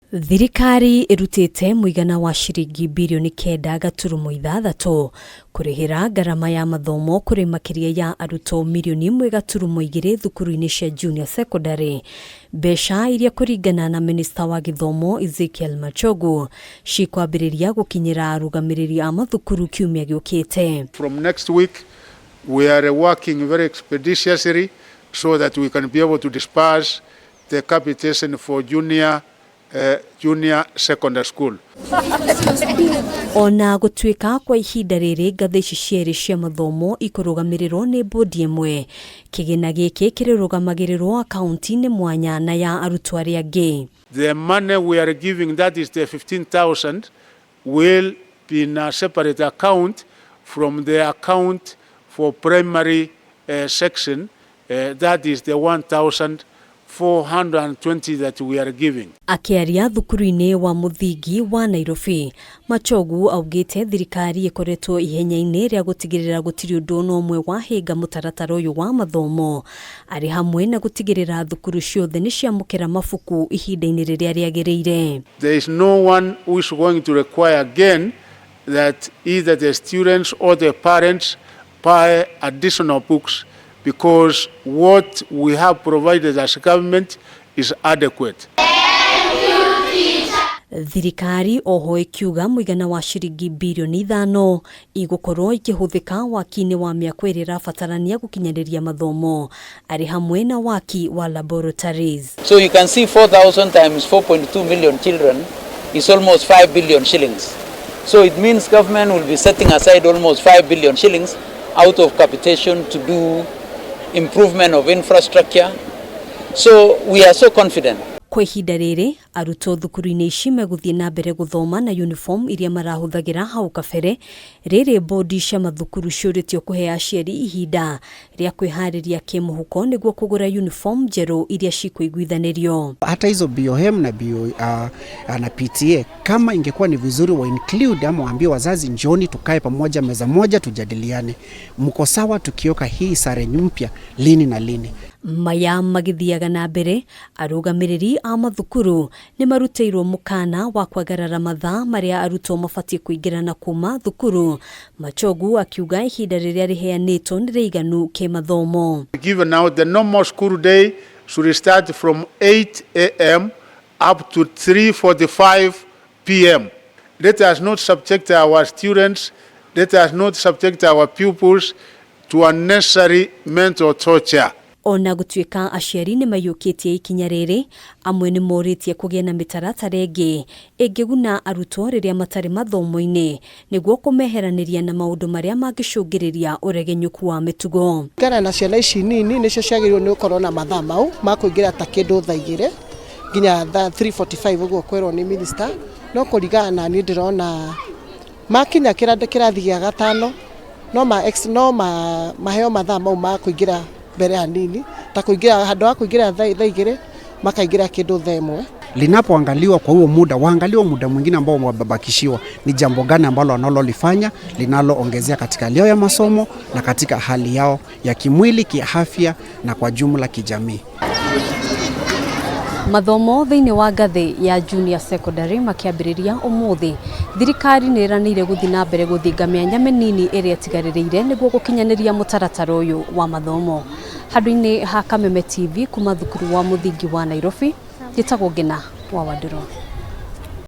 Thirikari irutite muigana wa shiringi bilioni 9.6 kurihira garama ya mathomo kuri makiria ya arutwo milioni 1.2 thukuru-ini cia junior secondary. Mbeca iria kuringana na Minister wa Githomo Ezekiel Machogu ikwambiriria gukinyira arugamiriri a mathukuru kiumia giukite. From next week we are working very expeditiously so that we can be able to disperse the capitation for junior secondary school. Ona gutwika kwa ihinda riri ngathi ciere cia mathomo ikurugamiriro ni bodi imwe, kigina giki kirurugamagirirwo akaunti-ini mwanya na ya arutwo aria angi. The money we are giving, that is the 15,000, will be in a separate account from the account for primary section, that is the 1,420 that we are giving. Akiaria thukuru-ini wa muthingi wa Nairobi, Machogu augite thirikari ikoretwo ihenya-ini ria gutigirira gutiri undu no mwe wa hinga mutaratara uyu wa mathomo, ari hamwe na gutigirira thukuru ciothe ni ciamukira mabuku ihinda-ini riria riagiriire. There is no one who is going to require again that either the students or the parents buy additional books, because what we have provided as a government is adequate. Thirikari oho akiuga muigana wa shiringi bilioni 5 igukorwo ikihuthika waki-ini wa miaka iri rabatarania gukinyaniria mathomo, ari hamwe na waki wa laboratories. So you can see 4,000 times 4.2 million children is almost 5 billion shillings. So it means government will be setting aside almost 5 billion shillings out of capitation to do improvement of infrastructure. So we are so confident. Kwa ihinda riri arutwo thukuru-ini ici meguthie na mbere guthoma na uniform iria marahuthagira hau kabere. Riri bodi cia mathukuru ciuritio kuhe aciari ihinda ria kwihariria kimuhuko niguo kugura uniform njeru iria cikuiguithanirio. Hata hizo BOM na na PTA kama ingekuwa ni vizuri wa include ama waambie wazazi njoni tukae pamoja meza moja tujadiliane. Mko sawa tukioka hii sare mpya lini na lini? Maya magithiaga na mbere arugamiriri a mathukuru ni maruteirwo mukana wa kwagarara mathaa maria arutwo mabatie kuingira na kuma thukuru. Machogu akiuga ihinda riria riheanitwo ni riiganu ke mathomo. Given now the normal school day should start from 8 a.m. up to 3:45 p.m. Let us not subject our students, let us not subject our pupils to unnecessary mental torture. Ona gutwika aciari ni mayukitie ikinya riri, amwe ni moritie kugia na mitaratara ingi ingiguna arutwo riria matari mathomo-ini niguo kumeheraniria na maundu maria mangicungiriria uregenyuku wa mitugo. Kana na ciana ici nini nicio ciagirwo ni ukorwo na mathaa mau ma kuingira ta kindu thaa 2 nginya 3:45 uguo kwerwo ni minister. No kuringana ni ndirona makinya kirathi gia gatano no maheo mathaa mau ma kuingira mbere hanini ta kuingira handu wa kuingira thaa 2 makaingira kindu thaa 1. Linapoangaliwa kwa huo muda, waangaliwa muda mwingine ambao wamebakishiwa ni jambo gani ambalo wanalolifanya linaloongezea katika hali yao ya masomo na katika hali yao ya kimwili, kiafya na kwa jumla kijamii. Mathomo thiini wa ngathi ya junior secondary makiambiriria umuthi. Thirikari ni iranire guthi na mbere guthinga mianya minini iria tigaririire niguo gukinyaniria mutaratara uyu wa mathomo. Handu-ini ha Kameme TV kuma thukuru wa muthingi wa Nairobi, Githomo wa Waduro.